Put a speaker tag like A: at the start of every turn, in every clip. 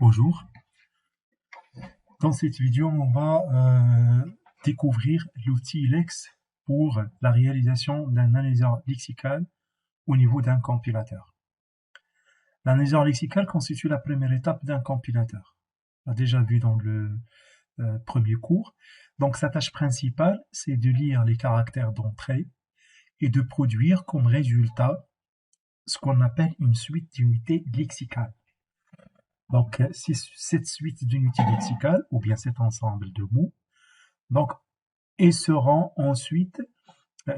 A: Bonjour. Dans cette vidéo, on va découvrir l'outil LEX pour la réalisation d'un analyseur lexical au niveau d'un compilateur. L'analyseur lexical constitue la première étape d'un compilateur. On a déjà vu dans le premier cours. Donc sa tâche principale, c'est de lire les caractères d'entrée et de produire comme résultat ce qu'on appelle une suite d'unités lexicales. Donc, c'est cette suite d'unités lexicales, ou bien cet ensemble de mots, donc, et seront ensuite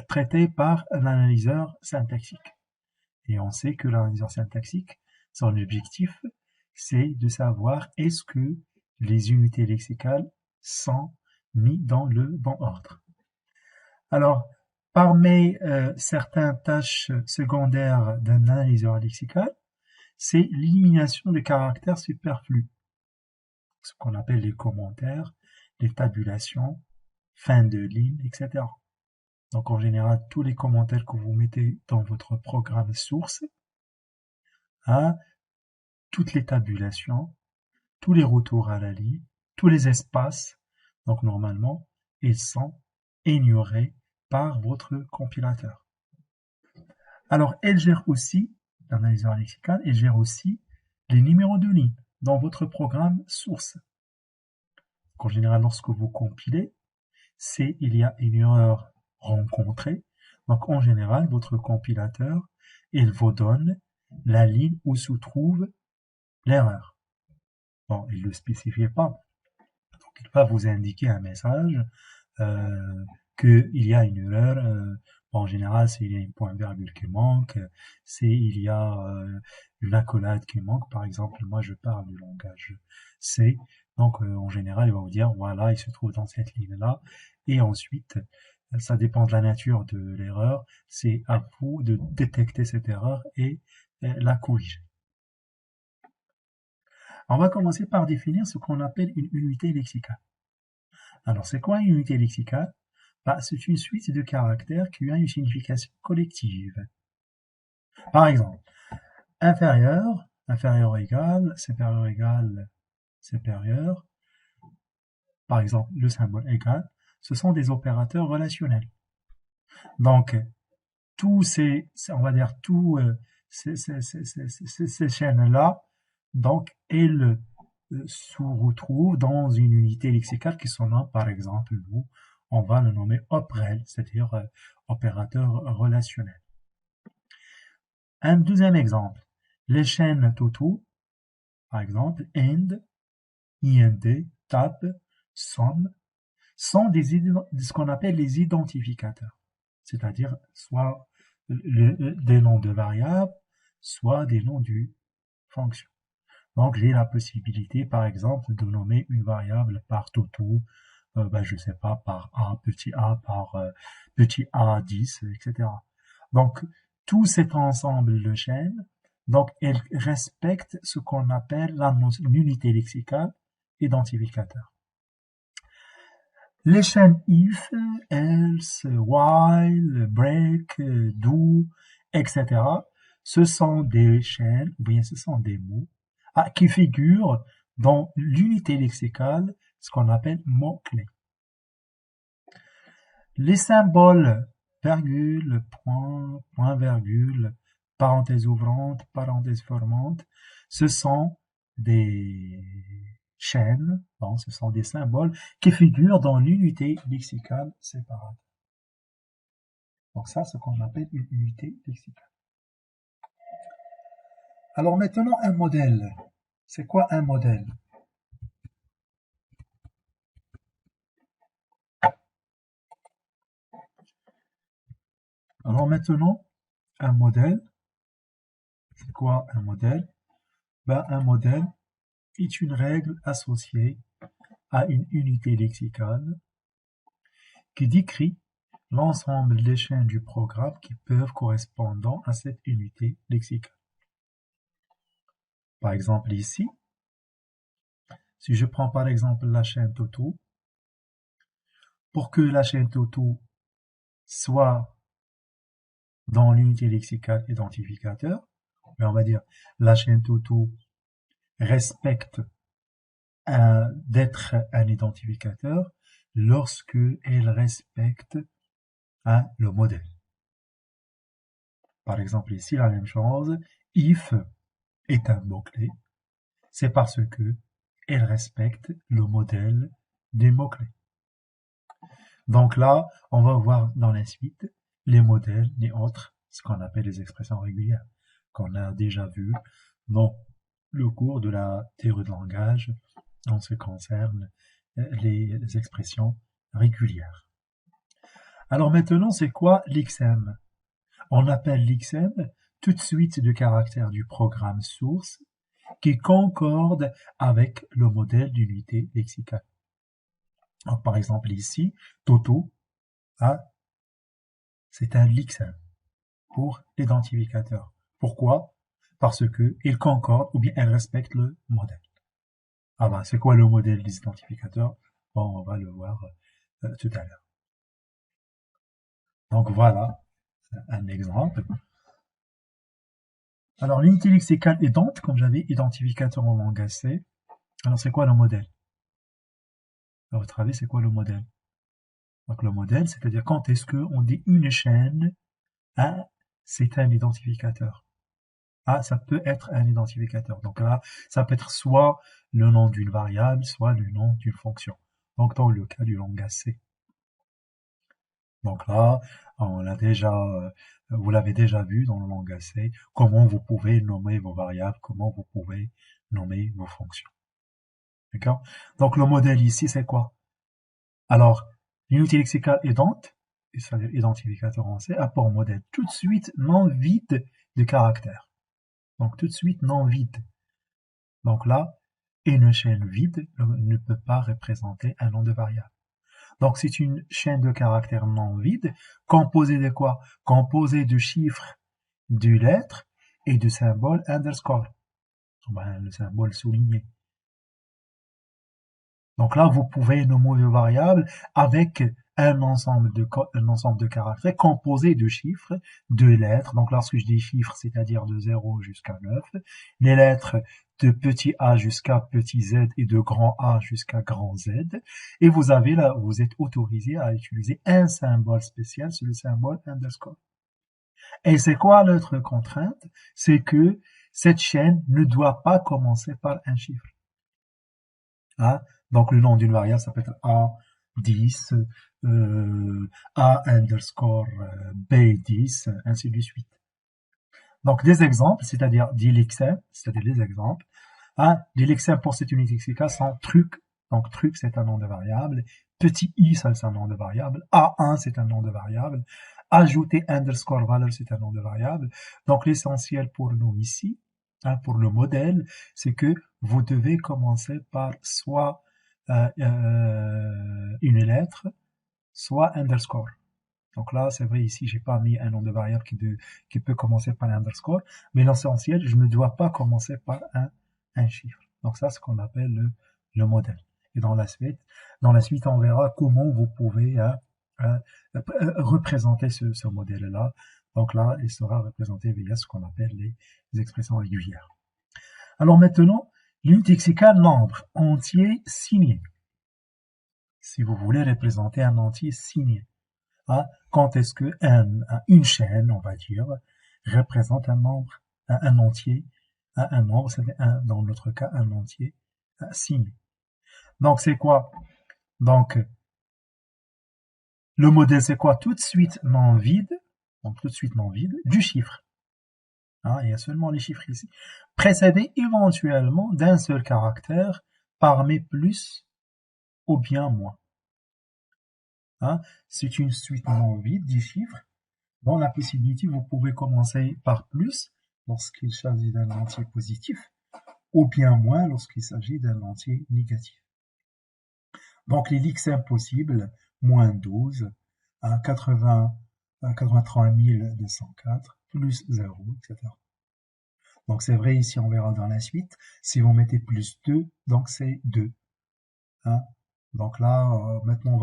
A: traités par l'analyseur syntaxique. Et on sait que l'analyseur syntaxique, son objectif, c'est de savoir est-ce que les unités lexicales sont mises dans le bon ordre. Alors, parmi certaines tâches secondaires d'un analyseur lexical, c'est l'élimination des caractères superflus, ce qu'on appelle les commentaires, les tabulations, fin de ligne, etc. Donc en général, tous les commentaires que vous mettez dans votre programme source, toutes les tabulations, tous les retours à la ligne, tous les espaces, donc normalement, ils sont ignorés par votre compilateur. Alors, elle gère aussi, l'analyseur lexical, elle gère aussi les numéros de ligne dans votre programme source. En général, lorsque vous compilez, il y a une erreur rencontrée. Donc, en général, votre compilateur, il vous donne la ligne où se trouve l'erreur. Bon, il ne le spécifie pas. Donc, il va vous indiquer un message qu'il y a une erreur. En général, s'il y a une point-virgule qui manque, il y a une accolade qui manque. Par exemple, moi, je parle du langage C. Donc, en général, il va vous dire, voilà, il se trouve dans cette ligne-là. Et ensuite, ça dépend de la nature de l'erreur. C'est à vous de détecter cette erreur et la corriger. On va commencer par définir ce qu'on appelle une unité lexicale. Alors, c'est quoi une unité lexicale? C'est une suite de caractères qui a une signification collective. Par exemple, inférieur, inférieur égal, supérieur. Par exemple, le symbole égal, ce sont des opérateurs relationnels. Donc, on va dire, ces chaînes-là, donc, elles se retrouvent dans une unité lexicale qui sont là, par exemple, nous, on va le nommer OPREL, c'est-à-dire opérateur relationnel. Un deuxième exemple, les chaînes totaux, par exemple, AND, IND, TAB, SOM, sont ce qu'on appelle les identificateurs, c'est-à-dire soit des noms de variables, soit des noms de fonctions. Donc, j'ai la possibilité, par exemple, de nommer une variable par toto, je sais pas, par A, par petit a 10, etc. Donc, tout cet ensemble de chaînes, donc, elles respectent ce qu'on appelle une unité lexicale identificateur. Les chaînes if, else, while, break, do, etc. Ce sont des chaînes, ou bien ce sont des mots qui figurent dans l'unité lexicale, ce qu'on appelle mots-clés. Les symboles virgule, point, point-virgule, parenthèse ouvrante, parenthèse fermante, ce sont des chaînes, bon, ce sont des symboles qui figurent dans l'unité lexicale séparate. Donc ça, c'est ce qu'on appelle une unité lexicale. Alors maintenant, un modèle. C'est quoi un modèle? Alors maintenant, un modèle. C'est quoi un modèle? Un modèle est une règle associée à une unité lexicale qui décrit l'ensemble des chaînes du programme qui peuvent correspondre à cette unité lexicale. Par exemple ici, si je prends par exemple la chaîne toto, pour que la chaîne toto soit dans l'unité lexicale identificateur, on va dire la chaîne toto respecte d'être un identificateur lorsque elle respecte le modèle. Par exemple, ici, la même chose, if est un mot-clé, c'est parce que elle respecte le modèle des mots-clés. Donc là, on va voir dans la suite les modèles et autres, ce qu'on appelle les expressions régulières, qu'on a déjà vu dans le cours de la théorie de langage en ce qui concerne les expressions régulières. Alors maintenant, c'est quoi l'XM? On appelle l'XM toute suite de caractères du programme source qui concorde avec le modèle d'unité lexicale. Donc, par exemple ici, Toto, c'est un LXM pour l'identificateur. Pourquoi? Parce que il concorde ou bien elle respecte le modèle. Ah ben, c'est quoi le modèle des identificateurs? Bon, on va le voir tout à l'heure. Donc voilà un exemple. Alors l'unité lexicale ident, comme j'avais identificateur en langage C. Alors c'est quoi le modèle? À votre avis, c'est quoi le modèle? Donc le modèle, c'est-à-dire quand est-ce qu'on dit une chaîne, c'est un identificateur. Ça peut être un identificateur. Donc là, ça peut être soit le nom d'une variable, soit le nom d'une fonction. Donc dans le cas du langage C. Donc là, vous l'avez déjà vu dans le langage C, comment vous pouvez nommer vos variables, comment vous pouvez nommer vos fonctions. D'accord? Donc le modèle ici, c'est quoi? Alors, l'unité lexicale ident, c'est-à-dire identificateur en C, a pour modèle tout de suite non vide de caractères. Donc tout de suite non vide. Donc là, une chaîne vide ne peut pas représenter un nom de variable. Donc c'est une chaîne de caractères non vide, composée de quoi? Composée de chiffres, de lettres et de symboles underscore. Le symbole souligné. Donc là, vous pouvez nommer vos variables avec un ensemble de caractères composé de chiffres, de lettres. Donc lorsque je dis chiffres, c'est-à-dire de 0 jusqu'à 9, les lettres de petit a jusqu'à petit z et de grand A jusqu'à grand z. Et vous êtes autorisé à utiliser un symbole spécial, c'est le symbole underscore. Et c'est quoi notre contrainte? C'est que cette chaîne ne doit pas commencer par un chiffre. Donc le nom d'une variable, ça peut être A10, A underscore B10, ainsi de suite. Donc des exemples, c'est-à-dire des lexèmes, c'est-à-dire des exemples. Les lexèmes pour cette unité lexicale sont truc. Donc truc, c'est un nom de variable. Petit i, ça c'est un nom de variable. A1, c'est un nom de variable. Ajouter underscore valeur, c'est un nom de variable. Donc l'essentiel pour nous ici, pour le modèle, c'est que vous devez commencer par soit une lettre, soit underscore. Donc là, c'est vrai, ici, j'ai pas mis un nom de variable qui peut commencer par un underscore, mais l'essentiel, je ne dois pas commencer par un chiffre. Donc ça, c'est ce qu'on appelle le modèle. Et dans la suite, on verra comment vous pouvez représenter ce modèle-là. Donc là, il sera représenté via ce qu'on appelle les expressions régulières. Alors maintenant, l'unité lexicale nombre entier signé. Si vous voulez représenter un entier signé, quand est-ce que une chaîne, on va dire, représente un nombre, un entier, un nombre, c'est dans notre cas un entier signé. Donc c'est quoi? Donc le modèle c'est quoi? Tout de suite non vide, donc tout de suite non vide, du chiffre. Il y a seulement les chiffres ici. Précédé éventuellement d'un seul caractère parmi plus ou bien moins. C'est une suite non vide du chiffre. Dans la possibilité, vous pouvez commencer par plus lorsqu'il s'agit d'un entier positif ou bien moins lorsqu'il s'agit d'un entier négatif. Donc les lexèmes possibles, moins 12, 83 204, plus 0, etc. Donc c'est vrai, ici on verra dans la suite, si vous mettez plus 2, donc c'est 2. Donc là, maintenant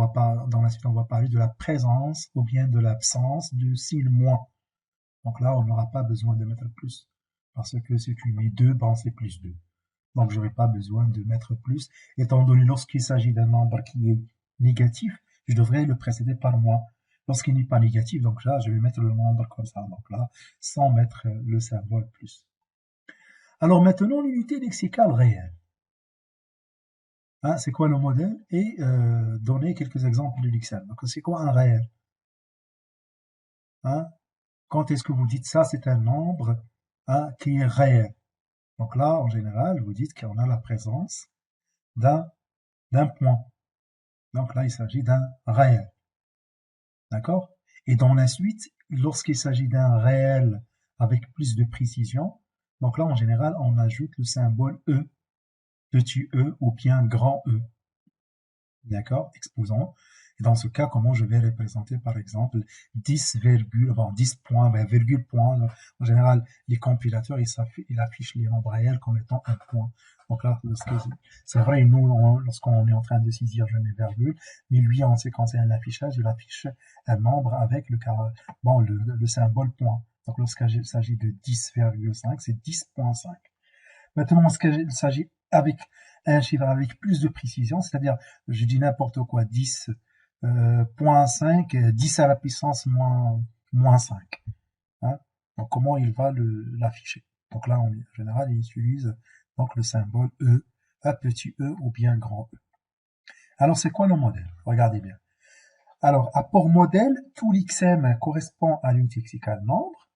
A: dans la suite, on va parler de la présence ou bien de l'absence de signe moins. Donc là, on n'aura pas besoin de mettre plus. Parce que si tu mets 2, c'est plus 2. Donc, je n'aurai pas besoin de mettre plus, étant donné lorsqu'il s'agit d'un nombre qui est négatif, je devrais le précéder par moins. Lorsqu'il n'est pas négatif, donc là, je vais mettre le nombre comme ça. Donc là, sans mettre le symbole plus. Alors maintenant, l'unité lexicale réelle. Hein, c'est quoi le modèle? Et donner quelques exemples de lexème. Donc, c'est quoi un réel? Hein? Quand est-ce que vous dites ça, c'est un nombre qui est réel? Donc là, en général, vous dites qu'on a la présence d'un point. Donc là, il s'agit d'un réel. D'accord? Et dans la suite, lorsqu'il s'agit d'un réel avec plus de précision, donc là, en général, on ajoute le symbole E, petit e ou bien grand E. D'accord? Exposons. Et dans ce cas, comment je vais représenter, par exemple, 10 points, virgule point. En général, les compilateurs, ils affichent les nombres réels comme étant un point. Donc là, c'est vrai, nous, lorsqu'on est en train de saisir, je mets virgule, mais lui, en séquence et un affichage, il affiche un nombre avec le symbole point. Donc lorsqu'il s'agit de 10,5, c'est 10,5. Maintenant, lorsqu'il s'agit avec un chiffre avec plus de précision, c'est-à-dire, je dis n'importe quoi, 10,5, 10 à la puissance moins 5. Hein. Donc, comment il va l'afficher? Donc là, en général, il utilise donc le symbole E, un petit e ou bien grand E. Alors, c'est quoi le modèle? Regardez bien. Alors, pour modèle, tout l'XM correspond à l'unité lexicale nombre,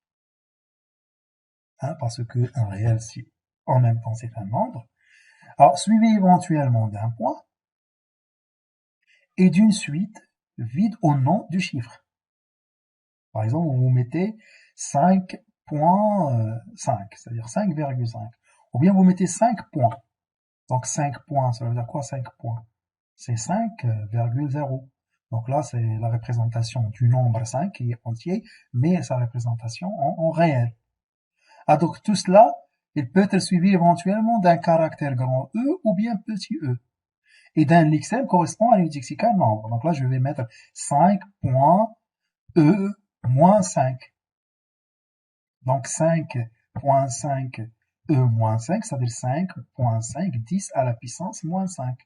A: hein, parce que un réel, si en même temps c'est un nombre. Alors, suivi éventuellement d'un point et d'une suite vide au nom du chiffre. Par exemple, vous mettez 5,5, c'est-à-dire 5,5. Ou bien vous mettez 5 points. Donc 5 points, ça veut dire quoi 5 points? C'est 5,0. Donc là, c'est la représentation du nombre 5 qui est entier, mais sa représentation en réel. Ah, donc tout cela, il peut être suivi éventuellement d'un caractère grand E ou bien petit e. Et d'un lexème correspond à l'unité lexicale nombre. Donc là, je vais mettre 5.e moins 5. Donc 5.5 e moins 5, ça veut dire 5.5, 10 à la puissance moins 5.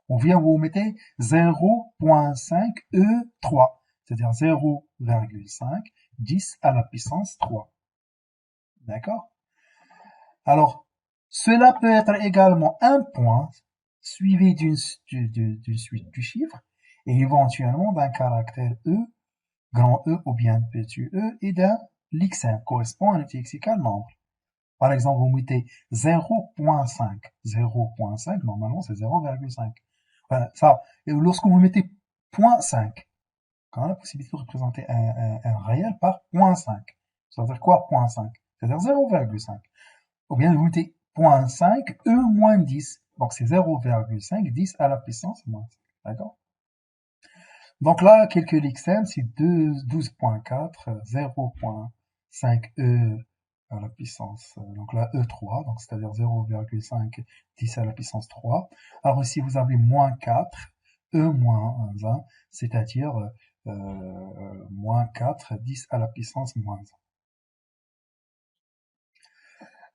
A: Ou bien vous mettez 0.5 e3, c'est-à-dire 0,5, 10 à la puissance 3. D'accord? Alors, cela peut être également un point suivi d'une suite du chiffre et éventuellement d'un caractère E, grand E ou bien petit e et d'un lexème correspond à l'unité lexicale nombre. Par exemple, vous mettez 0.5. 0.5, normalement, c'est 0,5. Voilà, ça. Et lorsque vous mettez 0.5, quand on a la possibilité de représenter un réel par 0.5. Ça veut dire quoi, 0.5? C'est-à-dire 0,5. Ou bien vous mettez 0.5, E moins 10. Donc c'est 0,5, 10 à la puissance moins 5. D'accord? Donc là, quelques lexèmes, c'est 12.4, 0.5 E à la puissance, donc là E3, donc c'est-à-dire 0,5, 10 à la puissance 3. Alors ici, vous avez moins 4, E moins 1, c'est-à-dire moins 4, 10 à la puissance moins 1.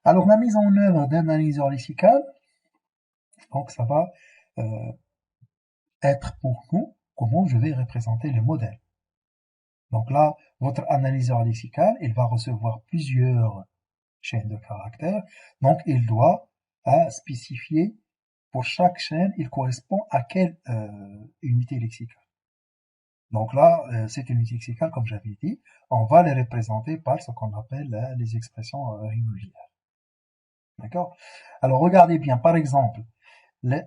A: Alors la mise en œuvre d'un analyseur lexical, donc ça va être pour nous comment je vais représenter le modèle. Donc là, votre analyseur lexical, il va recevoir plusieurs chaînes de caractères. Donc il doit spécifier pour chaque chaîne, il correspond à quelle unité lexicale. Donc là, cette unité lexicale, comme j'avais dit, on va les représenter par ce qu'on appelle les expressions régulières. D'accord? Alors regardez bien, par exemple,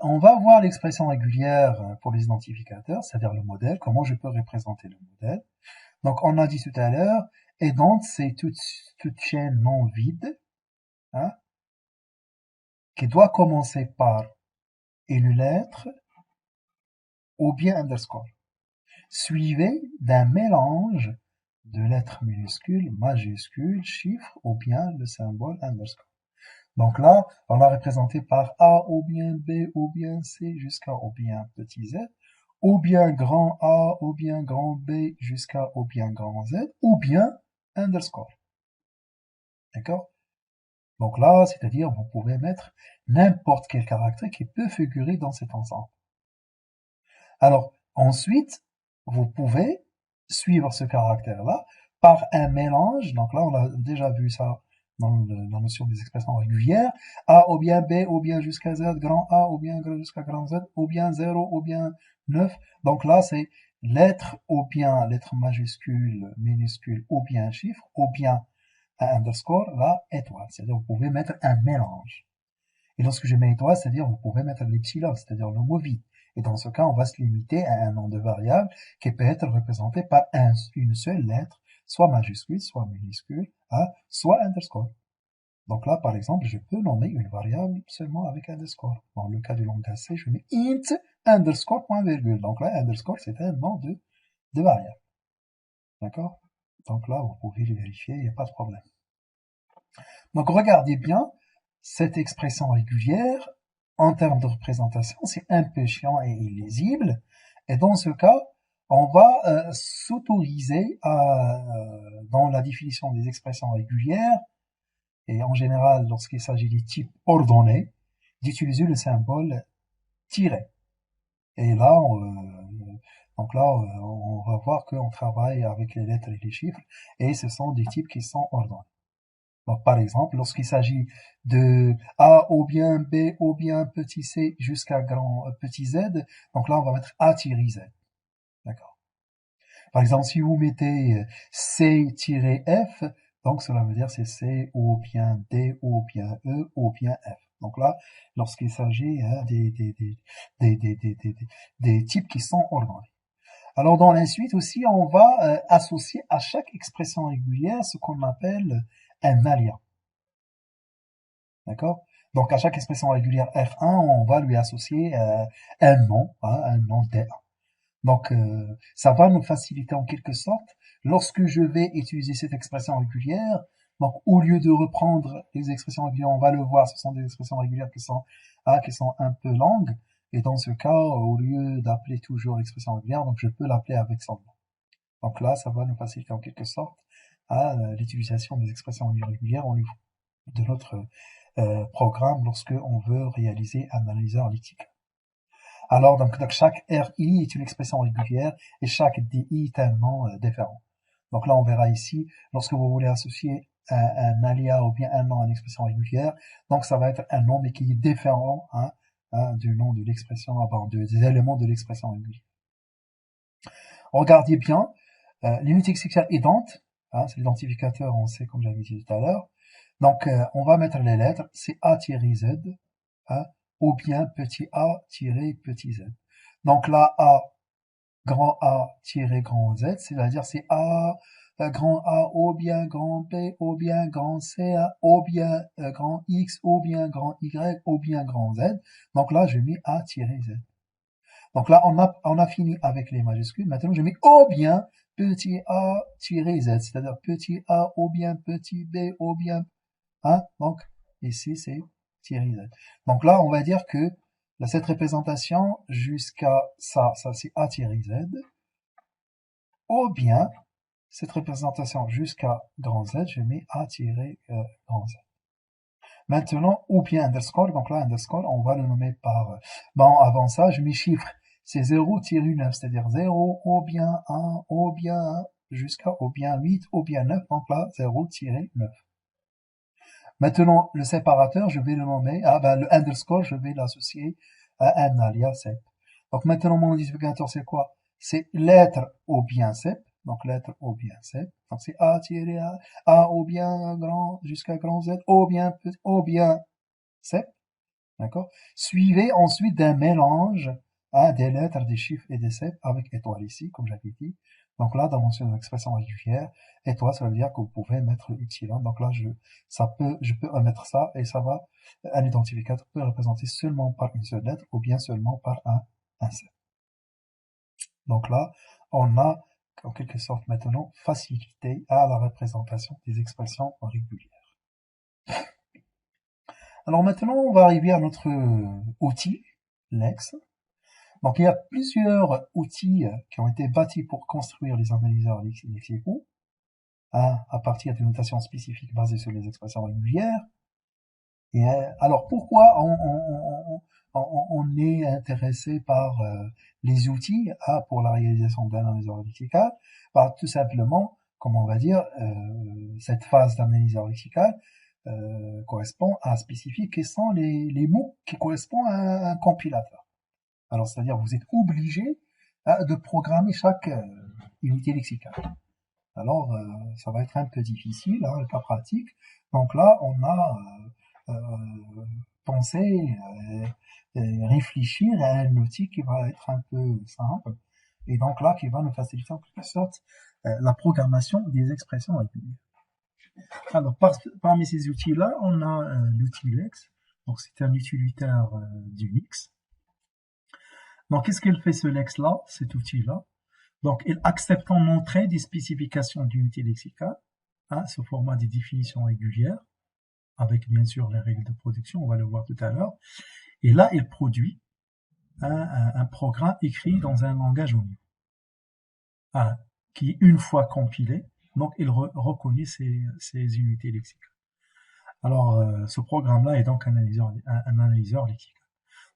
A: on va voir l'expression régulière pour les identificateurs, c'est-à-dire le modèle, comment je peux représenter le modèle. Donc on a dit tout à l'heure, et donc c'est toute chaîne non vide, hein, qui doit commencer par une lettre ou bien underscore, suivi d'un mélange de lettres minuscules, majuscules, chiffres ou bien le symbole underscore. Donc là, on l'a représenté par A ou bien B ou bien C jusqu'à ou bien petit z, ou bien grand A ou bien grand B jusqu'à ou bien grand z, ou bien underscore. D'accord?
B: Donc là, c'est-à-dire, vous pouvez mettre n'importe quel caractère qui peut figurer dans cet ensemble. Alors, ensuite, vous pouvez suivre ce caractère-là par un mélange. Donc là, on a déjà vu ça dans la notion des expressions régulières. A ou bien B ou bien jusqu'à Z, grand A ou bien jusqu'à grand Z, ou bien 0 ou bien 9. Donc là, c'est lettre ou bien lettre majuscule, minuscule ou bien chiffre ou bien un underscore, là, étoile. C'est-à-dire, vous pouvez mettre un mélange. Et lorsque je mets étoile, c'est-à-dire vous pouvez mettre l'epsilon, c'est-à-dire le mot vide. Et dans ce cas, on va se limiter à un nom de variable qui peut être représenté par une seule lettre, soit majuscule, soit minuscule, soit underscore. Donc là, par exemple, je peux nommer une variable seulement avec underscore. Dans le cas du langage C, je mets int underscore point virgule. Donc là, underscore, c'est un nom de variable. D'accord? Donc là, vous pouvez le vérifier, il n'y a pas de problème. Donc regardez bien, cette expression régulière, en termes de représentation, c'est un peu chiant et illisible. Et dans ce cas, on va s'autoriser dans la définition des expressions régulières, et en général lorsqu'il s'agit des types ordonnés, d'utiliser le symbole tiret. Et là, on va voir qu'on travaille avec les lettres et les chiffres, et ce sont des types qui sont ordonnés. Donc, par exemple, lorsqu'il s'agit de A ou bien B ou bien petit c jusqu'à grand petit z, donc là, on va mettre A-Z. D'accord. Par exemple, si vous mettez C-F, donc cela veut dire c'est C ou bien D ou bien E ou bien F. Donc là, lorsqu'il s'agit des types qui sont ordonnés. Alors, dans la suite aussi, on va associer à chaque expression régulière ce qu'on appelle un alias. D'accord? Donc, à chaque expression régulière F1, on va lui associer un nom D1. Donc, ça va nous faciliter en quelque sorte, lorsque je vais utiliser cette expression régulière, donc au lieu de reprendre les expressions régulières, on va le voir, ce sont des expressions régulières qui sont un peu longues, et dans ce cas, au lieu d'appeler toujours l'expression régulière, donc je peux l'appeler avec son nom. Donc là, ça va nous faciliter en quelque sorte l'utilisation des expressions régulières au niveau de notre programme lorsque on veut réaliser un analyseur lexical. Alors, donc, chaque RI est une expression régulière et chaque DI est un nom différent. Donc là, on verra ici, lorsque vous voulez associer un alias ou bien un nom à une expression régulière, donc ça va être un nom mais qui est différent du nom de l'expression, des éléments de l'expression régulière. Regardez bien, l'unité lexical ident, c'est l'identificateur, on sait comme j'avais dit tout à l'heure. Donc, on va mettre les lettres, c'est A-Z, ou bien petit a-petit z. Donc là, grand Z, c'est-à-dire c'est grand A, ou bien grand B, ou bien grand C, ou bien grand X, ou bien grand Y, ou bien grand Z. Donc là, je mets A-Z. Donc là, on a fini avec les majuscules. Maintenant, je mets ou bien petit a-z, c'est-à-dire petit a, ou bien petit b, ou bien donc, ici, c'est tiré Z. Donc là, on va dire que cette représentation jusqu'à ça c'est A-Z, ou bien cette représentation jusqu'à grand Z, je mets A-grand Z. Maintenant, ou bien underscore, donc là, underscore, on va le nommer par, avant ça, je mets chiffre, c'est 0-9, c'est-à-dire 0, ou bien 1, ou bien 1, jusqu'à, ou bien 8, ou bien 9, donc là, 0-9. Maintenant, le séparateur, je vais le nommer, le underscore, je vais l'associer à un alias cep. Donc maintenant, mon identificateur, c'est quoi? C'est lettre ou bien cep. Donc lettre ou bien cep. Donc c'est A ou bien grand jusqu'à grand Z, ou bien cep. D'accord? Suivez ensuite d'un mélange des lettres, des chiffres et des cep avec étoile ici, comme j'avais dit. Donc là, dans une expression régulière, étoile, ça veut dire que vous pouvez mettre epsilon. Donc là, je peux omettre ça et ça va, un identificateur peut représenter seulement par une seule lettre ou bien seulement par un cep. Donc là, on a en quelque sorte maintenant facilité à la représentation des expressions régulières. Alors maintenant, on va arriver à notre outil, Lex. Donc il y a plusieurs outils qui ont été bâtis pour construire les analyseurs lexicaux, à partir de notations spécifiques basées sur les expressions régulières. Et alors pourquoi on est intéressé par les outils pour la réalisation de l'analyseur lexical? Bah, tout simplement, comme on va dire, cette phase d'analyseur lexical correspond à spécifier quels sont les mots qui correspondent à un compilateur. Alors, c'est-à-dire vous êtes obligé de programmer chaque unité lexicale. Alors, ça va être un peu difficile, hein, pas pratique. Donc là, on a pensé, réfléchir à un outil qui va être un peu simple, et donc là, qui va nous faciliter en quelque sorte la programmation des expressions régulières. Alors, parmi ces outils-là, on a l'outil Lex. Donc, c'est un utilitaire d'Unix. Donc, qu'est-ce qu'il fait ce Lex-là, cet outil-là? Donc, il accepte en entrée des spécifications d'unité lexicale, hein, sous format des définitions régulières, avec bien sûr les règles de production, on va le voir tout à l'heure. Et là, il produit un programme écrit dans un langage ONIV, hein, qui, une fois compilé, donc il reconnaît ces unités lexicales. Alors, ce programme-là est donc un analyseur lexical.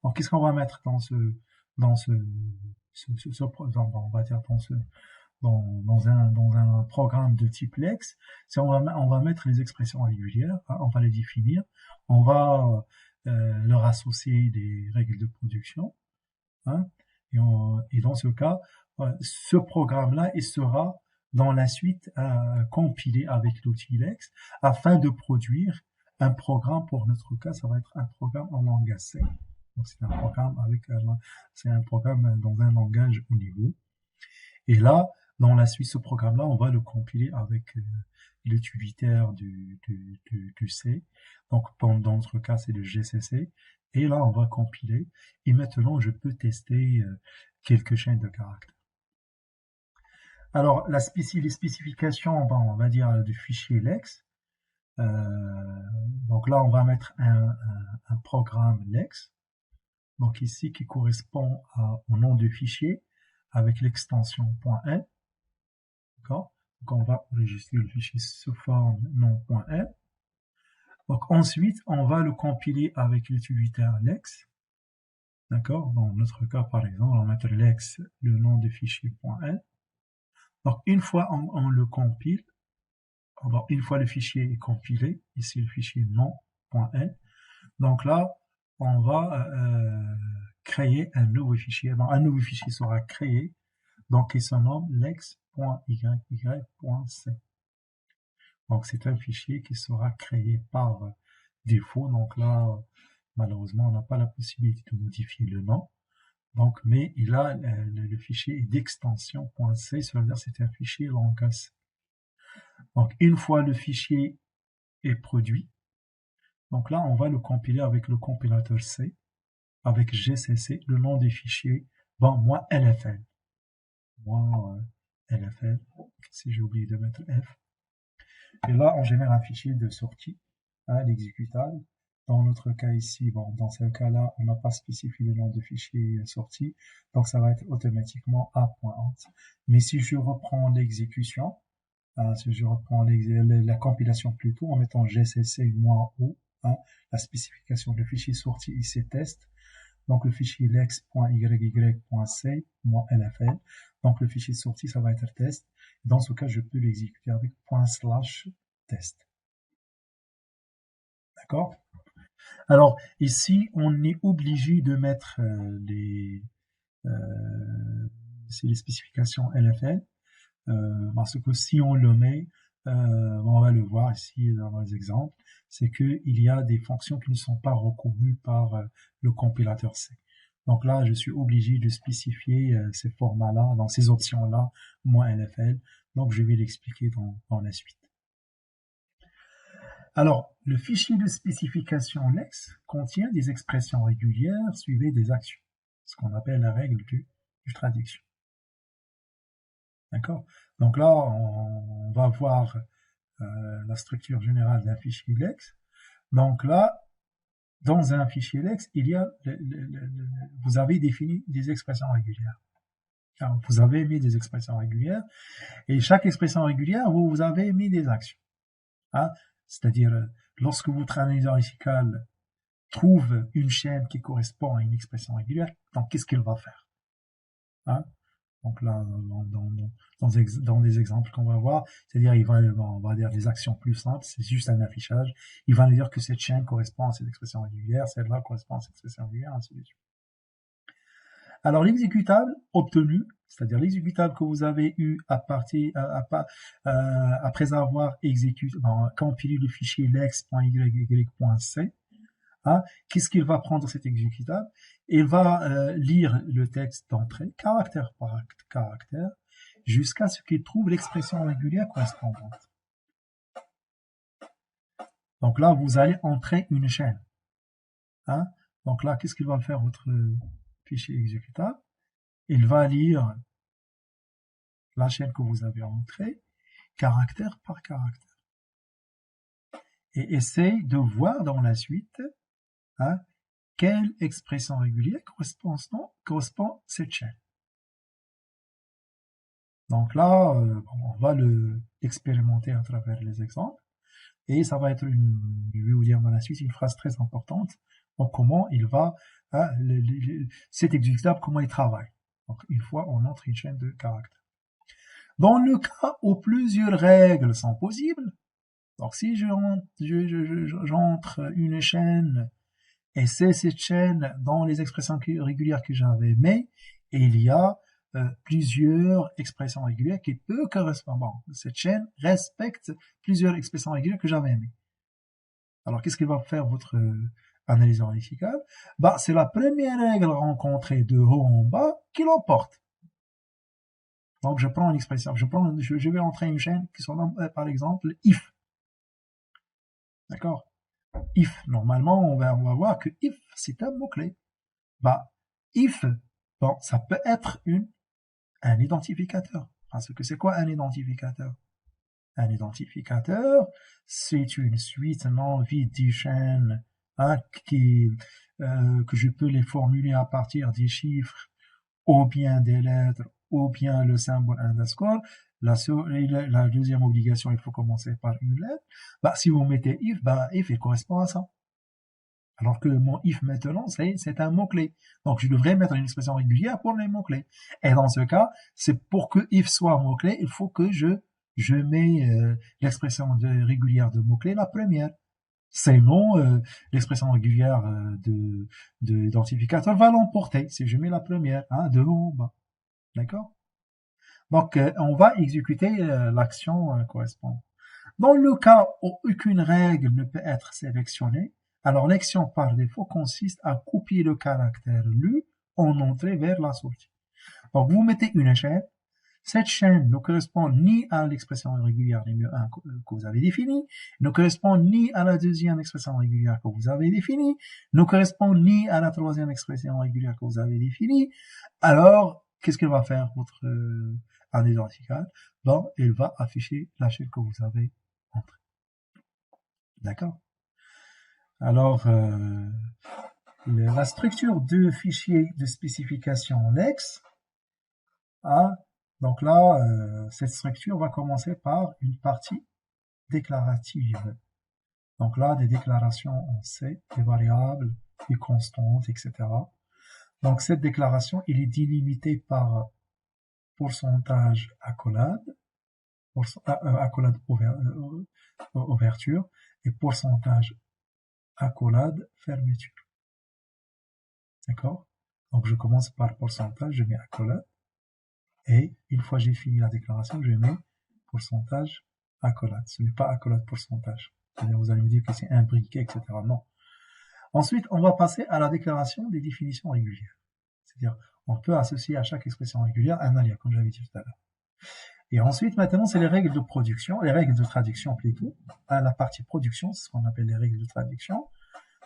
B: Donc, qu'est-ce qu'on va mettre on va dire dans un programme de type Lex? On va mettre les expressions régulières, hein, on va les définir, on va leur associer des règles de production, hein, et dans ce cas, ce programme-là, il sera dans la suite compilé avec l'outil Lex afin de produire un programme. Pour notre cas, ça va être un programme en langage C. Donc c'est un programme dans un langage au niveau. Et là, dans la suite, ce programme-là, on va le compiler avec l'utilitaire du C. Donc dans notre cas, c'est le GCC. Et là, on va compiler. Et maintenant, je peux tester quelques chaînes de caractères. Alors, les spécifications, on va dire, du fichier Lex. Donc là, on va mettre un programme Lex. Donc ici, qui correspond au nom du fichier avec l'extension .l. D'accord? Donc on va enregistrer le fichier sous forme nom.l. Donc ensuite, on va le compiler avec l'utilitaire Lex. D'accord? Dans notre cas, par exemple, on va mettre Lex, le nom du fichier .l. Donc une fois on le compile, une fois le fichier est compilé, ici le fichier nom.l, donc là, on va créer un nouveau fichier. Donc, un nouveau fichier sera créé, donc il se nomme lex.yy.c. Donc c'est un fichier qui sera créé par défaut. Donc là, malheureusement, on n'a pas la possibilité de modifier le nom. Donc, mais il a le fichier d'extension .c, ça veut dire que c'est un fichier langage C. Donc une fois le fichier est produit, donc là on va le compiler avec le compilateur C, avec GCC, le nom des fichiers, moi LFL. Moi LFL, si j'ai oublié de mettre F. Et là on génère un fichier de sortie, hein, l'exécutable. Dans notre cas ici, dans ce cas-là, on n'a pas spécifié le nom de fichier sortie, donc ça va être automatiquement a.int. Mais si je reprends l'exécution, si je reprends la compilation plutôt en mettant gcc-o, hein, la spécification de fichier sortie ici test, donc le fichier lex.yy.c, -lfl, donc le fichier sortie ça va être test. Dans ce cas, je peux l'exécuter avec /test. D'accord? Alors ici, on est obligé de mettre les spécifications LFL. Parce que si on le met, on va le voir ici dans les exemples, c'est qu'il y a des fonctions qui ne sont pas reconnues par le compilateur C. Donc là, je suis obligé de spécifier ces formats-là, dans ces options-là, -lfl. Donc je vais l'expliquer dans la suite. Alors, le fichier de spécification Lex contient des expressions régulières suivies des actions, ce qu'on appelle la règle du traduction. D'accord? Donc là, on va voir la structure générale d'un fichier Lex. Donc là, dans un fichier Lex, il y a vous avez défini des expressions régulières. Alors, vous avez mis des expressions régulières, et chaque expression régulière, vous avez mis des actions. Hein? C'est-à-dire,
A: lorsque votre analyseur lexical trouve une chaîne qui correspond à une expression régulière, donc qu'est-ce qu'il va faire? Hein? Donc là, dans des exemples qu'on va voir, c'est-à-dire on va dire des actions plus simples, c'est juste un affichage. Il va nous dire que cette chaîne correspond à cette expression régulière, celle-là correspond à cette expression régulière, ainsi de suite. Alors l'exécutable obtenu, c'est-à-dire l'exécutable que vous avez eu après avoir compilé le fichier lex.yy.c, hein, qu'est-ce qu'il va prendre cet exécutable? Il va lire le texte d'entrée, caractère par caractère, jusqu'à ce qu'il trouve l'expression régulière correspondante. Donc là, vous allez entrer une chaîne. Hein? Donc là, qu'est-ce qu'il va faire votre fichier exécutable? Il va lire la chaîne que vous avez entrée, caractère par caractère. Et essaye de voir dans la suite, hein, quelle expression régulière correspond à cette chaîne. Donc là, on va l'expérimenter à travers les exemples. Et ça va être je vais vous dire dans la suite, une phrase très importante. Donc comment il va, hein, cet exécutable, comment il travaille. Donc une fois, on entre une chaîne de caractères. Dans le cas où plusieurs règles sont possibles, donc si j'entre une chaîne, et c'est cette chaîne dans les expressions régulières que j'avais mis, et il y a plusieurs expressions régulières qui peuvent correspondre. Bon, cette chaîne respecte plusieurs expressions régulières que j'avais mis. Alors, qu'est-ce qu'il va faire votre analyseur lexical? Bah, c'est la première règle rencontrée de haut en bas qui l'emporte. Donc, je prends une expression, je vais entrer une chaîne qui sont par exemple if. D'accord? If, normalement, on va voir que if, c'est un mot-clé. Bah, if, bon, ça peut être un identificateur. Parce que c'est quoi un identificateur? Un identificateur, c'est une suite non vide de chaînes, hein, que je peux les formuler à partir des chiffres, ou bien des lettres, ou bien le symbole underscore. La deuxième obligation, il faut commencer par une lettre. Bah, si vous mettez if, bah, if, il correspond à ça. Alors que mon if maintenant, c'est un mot-clé. Donc, je devrais mettre une expression régulière pour les mots-clés. Et dans ce cas, c'est pour que if soit un mot-clé, il faut que je mets l'expression régulière de mot-clé la première. Sinon, l'expression régulière d'identificateur va l'emporter si je mets la première, hein, de haut en bas. D'accord? Donc, on va exécuter l'action correspondante. Dans le cas où aucune règle ne peut être sélectionnée, alors l'action par défaut consiste à copier le caractère lu en entrée vers la sortie. Donc, vous mettez une chaîne. Cette chaîne ne correspond ni à l'expression régulière numéro 1 que vous avez définie, ne correspond ni à la deuxième expression régulière que vous avez définie, ne correspond ni à la troisième expression régulière que vous avez définie. Alors, qu'est-ce qu'il va faire votre analyseur lexical? Bon, il va afficher la chaîne que vous avez entrée. D'accord? Alors, la structure de fichier de spécification Lex a, donc là, cette structure va commencer par une partie déclarative. Donc là, des déclarations en C, des variables, des constantes, etc. Donc cette déclaration, il est délimitée par pourcentage accolade, accolade ouverture, et pourcentage accolade fermeture. D'accord? Donc je commence par pourcentage, je mets accolade, et une fois j'ai fini la déclaration, je mets pourcentage accolade. Ce n'est pas accolade pourcentage. C'est-à-dire, vous allez me dire que c'est imbriqué, etc. Non. Ensuite, on va passer à la déclaration des définitions régulières. C'est-à-dire, on peut associer à chaque expression régulière un alias, comme j'avais dit tout à l'heure. Et ensuite, maintenant, c'est les règles de production, les règles de traduction plutôt. À la partie production, c'est ce qu'on appelle les règles de traduction.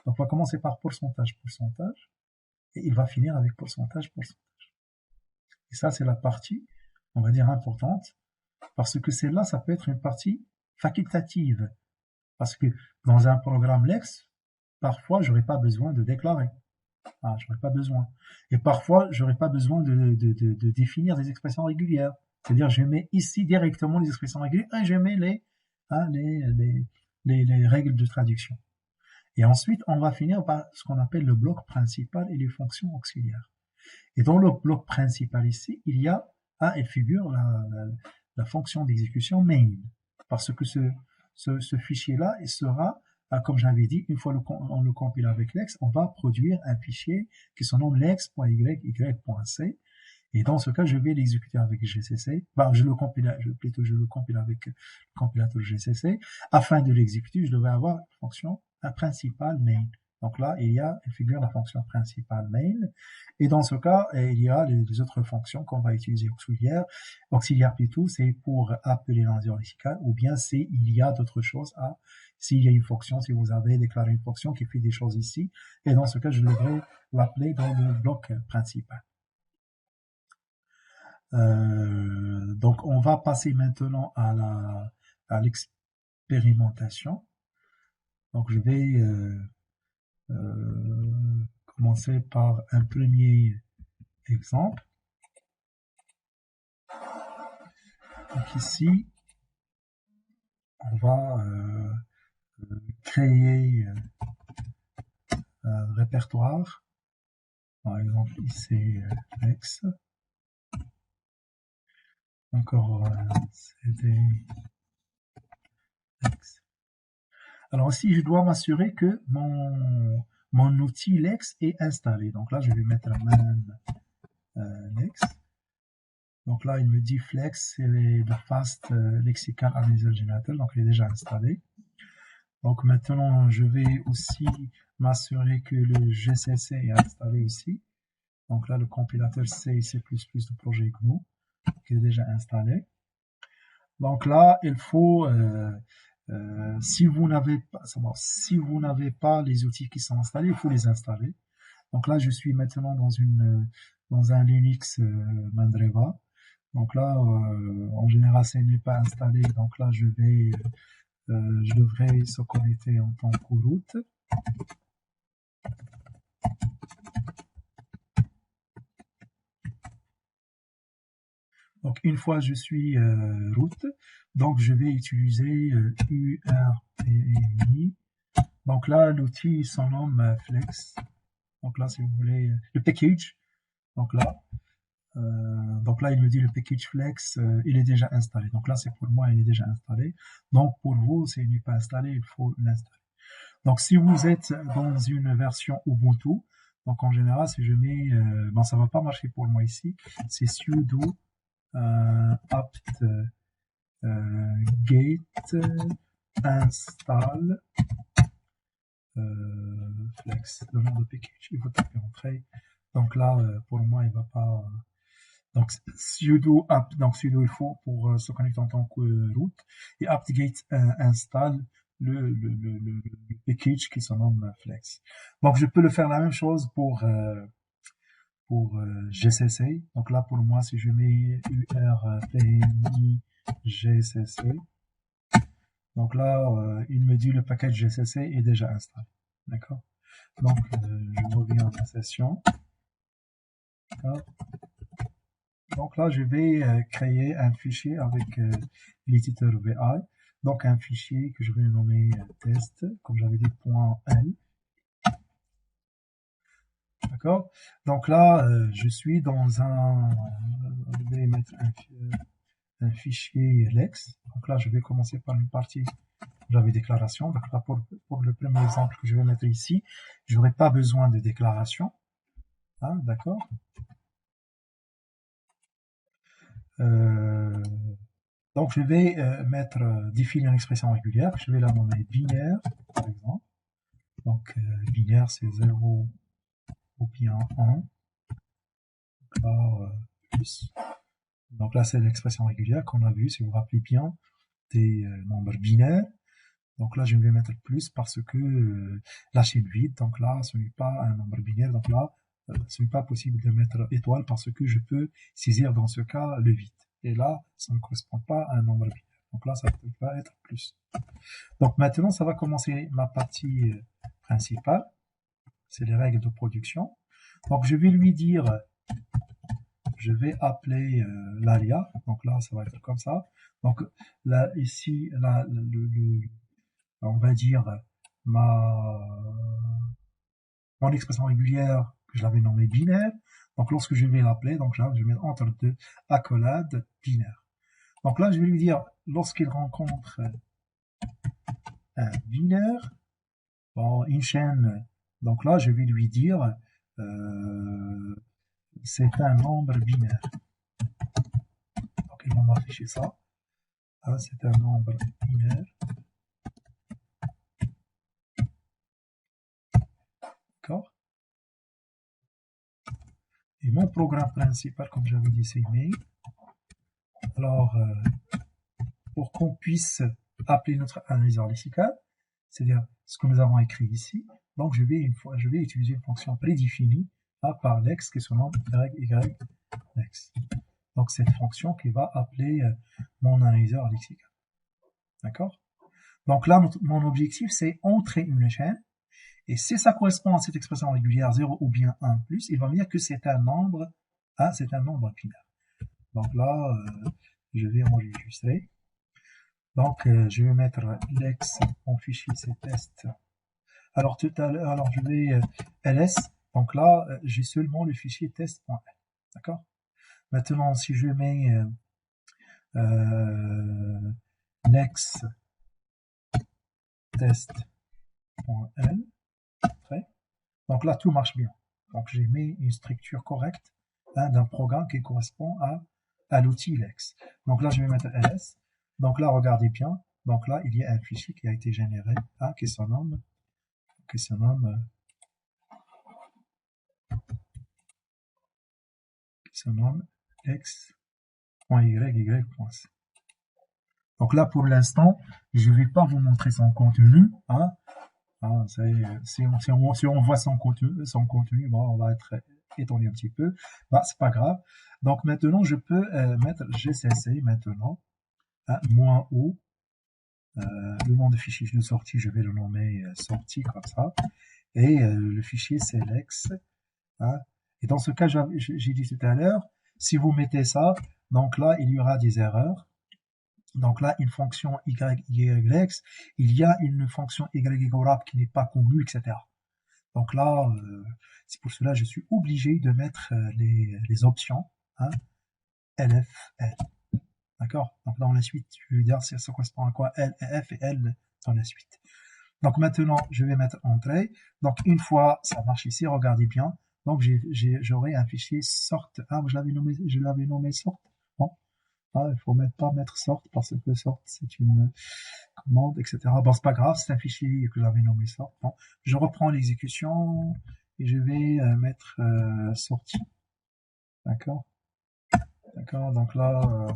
A: Donc, on va commencer par pourcentage, pourcentage, et il va finir avec pourcentage, pourcentage. Et ça, c'est la partie, on va dire, importante, parce que celle-là, ça peut être une partie facultative. Parce que dans un programme Lex, parfois, j'aurais pas besoin de déclarer. Ah, j'aurais pas besoin. Et parfois, j'aurais pas besoin de définir des expressions régulières. C'est-à-dire, je mets ici directement les expressions régulières et je mets les règles de traduction. Et ensuite, on va finir par ce qu'on appelle le bloc principal et les fonctions auxiliaires. Et dans le bloc principal ici, il figure la fonction d'exécution main. Parce que ce fichier-là, il sera, comme j'avais dit, une fois on le compile avec l'ex, on va produire un fichier qui se nomme lex.y.c. Et dans ce cas, je vais l'exécuter avec GCC. Je le compile avec le compilateur GCC. Afin de l'exécuter, je devais avoir une fonction principale main. Donc là, il figure la fonction principale main. Et dans ce cas, il y a les autres fonctions qu'on va utiliser auxiliaires. Auxiliaire plutôt, c'est pour appeler l'analyse lexicale, ou bien il y a d'autres choses s'il y a une fonction, si vous avez déclaré une fonction qui fait des choses ici. Et dans ce cas, je devrais l'appeler dans le bloc principal. Donc, on va passer maintenant à l'expérimentation. Donc, je vais commencer par un premier exemple. Donc ici, on va créer un répertoire. Par exemple, ici, Lex. Encore CD Lex. Alors ici, je dois m'assurer que mon outil Lex est installé. Donc là, je vais mettre man Lex. Donc là, il me dit Flex, c'est le Fast Lexical Analyzer Generator, donc il est déjà installé. Donc maintenant, je vais aussi m'assurer que le GCC est installé aussi. Donc là, le compilateur C++ du projet GNU, qui est déjà installé. Donc là, il faut, si vous n'avez pas les outils qui sont installés, il faut les installer. Donc là, je suis maintenant dans un Linux Mandriva. Donc là, en général, ce n'est pas installé. Donc là, je devrais se connecter en tant que root. Donc, une fois je suis root, donc je vais utiliser URPMI. Donc là, l'outil son nomme Flex. Donc là, si vous voulez, le package. Donc là, il me dit le package Flex, il est déjà installé. Donc là, c'est pour moi, il est déjà installé. Donc pour vous, s'il n'est pas installé, il faut l'installer. Donc si vous êtes dans une version Ubuntu, donc en général, si je mets, ça va pas marcher pour moi ici, c'est sudo apt get install Flex, le nom de package, il faut taper entrée. Donc là, pour moi, il va pas. Donc sudo apt, donc sudo il faut pour se connecter en tant que root, et apt-get install le package qui se nomme Flex. Donc je peux le faire la même chose pour GCC. Donc là pour moi, si je mets urpmi GCC, donc là il me dit le package GCC est déjà installé. D'accord. Donc je reviens à la session. D'accord. Donc là, je vais créer un fichier avec l'éditeur VI. Donc un fichier que je vais nommer test, comme j'avais dit, .l. D'accord. Donc là, je suis dans je vais mettre un fichier Lex. Donc là, je vais commencer par une partie j'avais déclaration. Donc là, pour le premier exemple que je vais mettre ici, je n'aurai pas besoin de déclaration. Hein, d'accord. Donc, je vais définir une expression régulière. Je vais la nommer binaire, par exemple. Donc, binaire, c'est 0 ou bien 1. Donc là, plus. Donc là, c'est l'expression régulière qu'on a vue, si vous vous rappelez bien, des nombres binaires. Donc là, je vais mettre plus parce que la chaîne vide, donc là, ce n'est pas un nombre binaire. Donc là, ce n'est pas possible de mettre étoile parce que je peux saisir dans ce cas le vide. Et là, ça ne correspond pas à un nombre binaire. Donc là, ça ne peut pas être plus. Donc maintenant, ça va commencer ma partie principale. C'est les règles de production. Donc je vais lui dire, je vais appeler l'aria. Donc là, ça va être comme ça. Donc là, ici, là,
B: on va dire, mon expression régulière que je l'avais nommée binaire. Donc lorsque je vais l'appeler, donc là, je vais mettre entre deux accolades binaires. Donc là, je vais lui dire, lorsqu'il rencontre un binaire, bon, une chaîne, donc là, je vais lui dire, c'est un nombre binaire. Donc ils vont m'afficher ça. Ah, c'est un nombre binaire. D'accord. Et mon programme principal, comme j'avais dit, c'est main. Alors, pour qu'on puisse appeler notre analyseur lexical, c'est-à-dire ce que nous avons écrit ici, donc je vais utiliser une fonction prédéfinie par lex qui se nomme lex. Donc cette fonction qui va appeler mon analyseur lexical. D'accord? Donc là, mon objectif, c'est entrer une chaîne. Et si ça correspond à cette expression régulière 0 ou bien 1 plus, il va me dire que c'est un nombre, c'est un nombre binaire. Donc là, je vais enregistrer. Donc, je vais mettre lex en fichier ctest. Alors, tout à l'heure, alors je vais ls. Donc là, j'ai seulement le fichier test.l. D'accord? Maintenant, si je mets lex test.l, donc là, tout marche bien. Donc, j'ai mis une structure correcte d'un programme qui correspond à l'outil lex. Donc là, je vais mettre ls. Donc là, regardez bien. Donc là, il y a un fichier qui a été généré qui se nomme lex.yy.c. Donc là, pour l'instant, je ne vais pas vous montrer son contenu. Si on voit son contenu, bon, on va être étonné un petit peu. Bah, c'est pas grave. Donc maintenant, je peux mettre gcc maintenant, -o. Le nom de fichier de sortie, je vais le nommer sortie comme ça. Et le fichier c'est lex. Et dans ce cas, j'ai dit tout à l'heure, si vous mettez ça, donc là, il y aura des erreurs. Donc là, une fonction yx, il y a une fonction ywrap qui n'est pas connue, etc. Donc là, c'est pour cela que je suis obligé de mettre les options lf, l. D'accord? Donc dans la suite, je vais dire ça correspond à quoi L, F et L dans la suite. Donc maintenant, je vais mettre entrée. Donc une fois ça marche ici, regardez bien. Donc j'aurai un fichier sort. Je l'avais nommé sort. Bon, il faut pas mettre sort parce que sort c'est une commande, etc. Bon, c'est pas grave, c'est un fichier que j'avais nommé sort. Bon, je reprends l'exécution et je vais mettre sortie. D'accord? D'accord, donc là,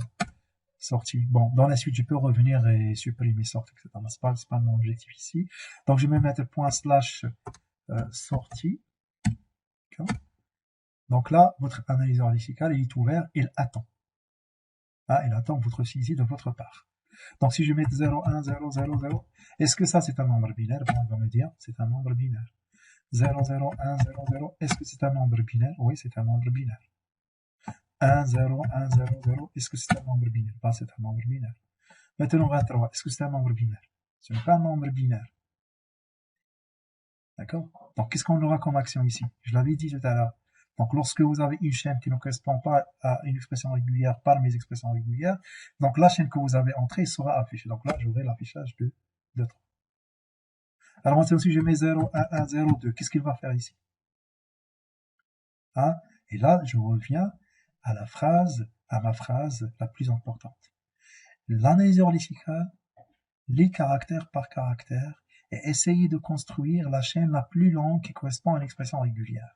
B: sortie. Bon, dans la suite, je peux revenir et supprimer sortie, etc. C'est pas mon objectif ici. Donc, je vais mettre / sortie. Donc là, votre analyseur lexical, il est ouvert, il attend. Il attend votre saisie de votre part. Donc, si je mets 0, 1, 0, 0, 0, est-ce que ça, c'est un nombre binaire? Bon, on va me dire, c'est un nombre binaire. 0, 0, 1, 0, 0, est-ce que c'est un nombre binaire? Oui, c'est un nombre binaire. 1, 0, 1, 0, 0, est-ce que c'est un nombre binaire? Pas, c'est un nombre binaire. Maintenant, 23, est-ce que c'est un nombre binaire? Ce n'est pas un nombre binaire. D'accord? Donc, qu'est-ce qu'on aura comme action ici? Je l'avais dit tout à l'heure. Donc, lorsque vous avez une chaîne qui ne correspond pas à une expression régulière par mes expressions régulières, donc la chaîne que vous avez entrée sera affichée. Donc là, j'aurai l'affichage de 3. Alors maintenant, si je mets 0, 1, 1, 0, 2, qu'est-ce qu'il va faire ici? Et là, je reviens à ma phrase la plus importante. L'analyseur lexical, les caractères par caractère, et essayer de construire la chaîne la plus longue qui correspond à une expression régulière.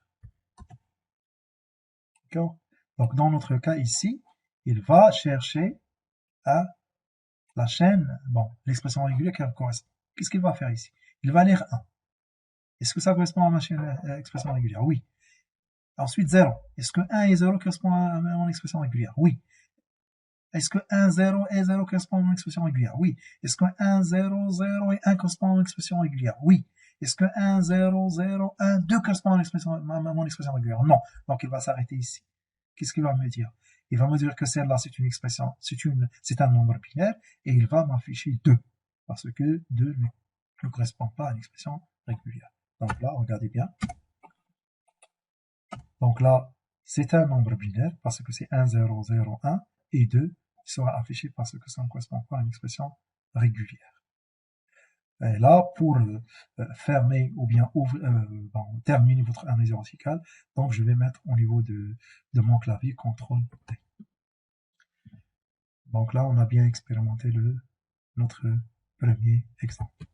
B: D'accord? Donc, dans notre cas ici, il va chercher la chaîne, l'expression régulière qui correspond. Qu'est-ce qu'il va faire ici? Il va lire 1. Est-ce que ça correspond à ma chaîne expression régulière? Oui. Ensuite, 0. Est-ce que 1 et 0 correspondent à mon expression régulière? Oui. Est-ce que 1, 0 et 0 correspond à mon expression régulière? Oui. Est-ce que 1, 0, 0 et 1 correspond à mon expression régulière? Oui. Est-ce que 1, 0, 0, 1, 2 correspond à mon expression régulière? Non. Donc, il va s'arrêter ici. Qu'est-ce qu'il va me dire? Il va me dire que celle-là, c'est une expression, c'est un nombre binaire, et il va m'afficher 2. Parce que 2, non. ne correspond pas à une expression régulière. Donc là, regardez bien. Donc là, c'est un nombre binaire parce que c'est 1, 0, 0, 1 et 2 qui sera affiché parce que ça ne correspond pas à une expression régulière. Et là, pour fermer ou bien terminer votre analyse grammaticale, donc je vais mettre au niveau de mon clavier CTRL-T. Donc là, on a bien expérimenté notre premier exemple.